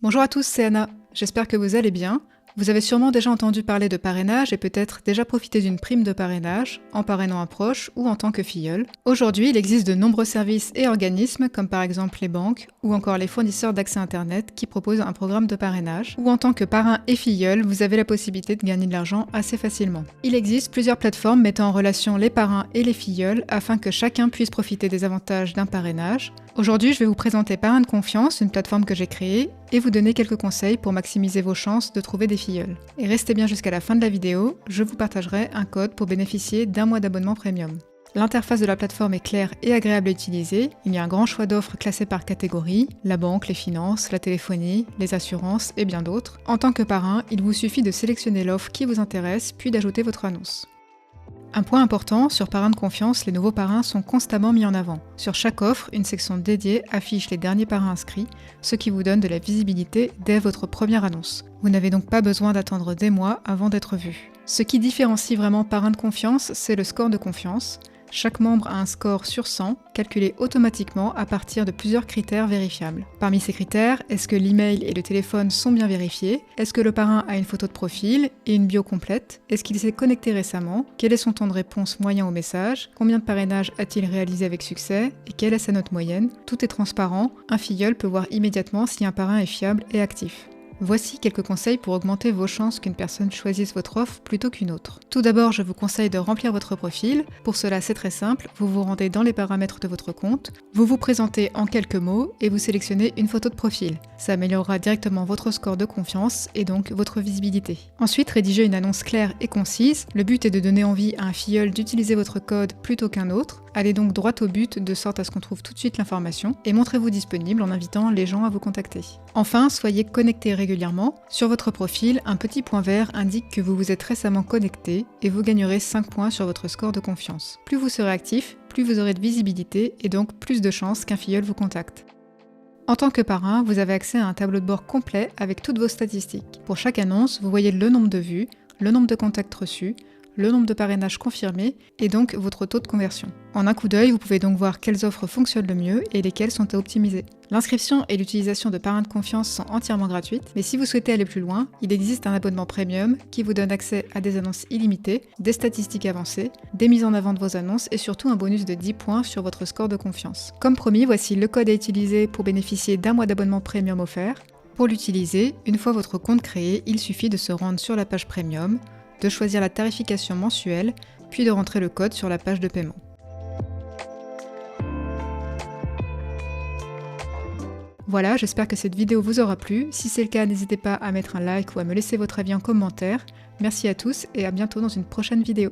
Bonjour à tous, c'est Anna. J'espère que vous allez bien. Vous avez sûrement déjà entendu parler de parrainage et peut-être déjà profité d'une prime de parrainage, en parrainant un proche ou en tant que filleul. Aujourd'hui, il existe de nombreux services et organismes, comme par exemple les banques ou encore les fournisseurs d'accès Internet qui proposent un programme de parrainage, où en tant que parrain et filleul, vous avez la possibilité de gagner de l'argent assez facilement. Il existe plusieurs plateformes mettant en relation les parrains et les filleuls afin que chacun puisse profiter des avantages d'un parrainage. Aujourd'hui, je vais vous présenter Parrain de Confiance, une plateforme que j'ai créée, et vous donner quelques conseils pour maximiser vos chances de trouver des filleuls. Et restez bien jusqu'à la fin de la vidéo, je vous partagerai un code pour bénéficier d'un mois d'abonnement premium. L'interface de la plateforme est claire et agréable à utiliser, il y a un grand choix d'offres classées par catégorie, la banque, les finances, la téléphonie, les assurances et bien d'autres. En tant que parrain, il vous suffit de sélectionner l'offre qui vous intéresse puis d'ajouter votre annonce. Un point important, sur Parrain de Confiance, les nouveaux parrains sont constamment mis en avant. Sur chaque offre, une section dédiée affiche les derniers parrains inscrits, ce qui vous donne de la visibilité dès votre première annonce. Vous n'avez donc pas besoin d'attendre des mois avant d'être vu. Ce qui différencie vraiment Parrain de Confiance, c'est le score de confiance. Chaque membre a un score sur 100, calculé automatiquement à partir de plusieurs critères vérifiables. Parmi ces critères, est-ce que l'email et le téléphone sont bien vérifiés? Est-ce que le parrain a une photo de profil et une bio complète? Est-ce qu'il s'est connecté récemment? Quel est son temps de réponse moyen au message? Combien de parrainages a-t-il réalisé avec succès? Et quelle est sa note moyenne? Tout est transparent, un filleul peut voir immédiatement si un parrain est fiable et actif. Voici quelques conseils pour augmenter vos chances qu'une personne choisisse votre offre plutôt qu'une autre. Tout d'abord, je vous conseille de remplir votre profil. Pour cela, c'est très simple, vous vous rendez dans les paramètres de votre compte, vous vous présentez en quelques mots et vous sélectionnez une photo de profil. Ça améliorera directement votre score de confiance et donc votre visibilité. Ensuite, rédigez une annonce claire et concise. Le but est de donner envie à un filleul d'utiliser votre code plutôt qu'un autre. Allez donc droit au but de sorte à ce qu'on trouve tout de suite l'information et montrez-vous disponible en invitant les gens à vous contacter. Enfin, soyez connecté régulièrement. Sur votre profil, un petit point vert indique que vous vous êtes récemment connecté et vous gagnerez 5 points sur votre score de confiance. Plus vous serez actif, plus vous aurez de visibilité et donc plus de chances qu'un filleul vous contacte. En tant que parrain, vous avez accès à un tableau de bord complet avec toutes vos statistiques. Pour chaque annonce, vous voyez le nombre de vues, le nombre de contacts reçus, le nombre de parrainages confirmés et donc votre taux de conversion. En un coup d'œil, vous pouvez donc voir quelles offres fonctionnent le mieux et lesquelles sont à optimiser. L'inscription et l'utilisation de Parrain de Confiance sont entièrement gratuites, mais si vous souhaitez aller plus loin, il existe un abonnement premium qui vous donne accès à des annonces illimitées, des statistiques avancées, des mises en avant de vos annonces et surtout un bonus de 10 points sur votre score de confiance. Comme promis, voici le code à utiliser pour bénéficier d'un mois d'abonnement premium offert. Pour l'utiliser, une fois votre compte créé, il suffit de se rendre sur la page premium, de choisir la tarification mensuelle, puis de rentrer le code sur la page de paiement. Voilà, j'espère que cette vidéo vous aura plu. Si c'est le cas, n'hésitez pas à mettre un like ou à me laisser votre avis en commentaire. Merci à tous et à bientôt dans une prochaine vidéo.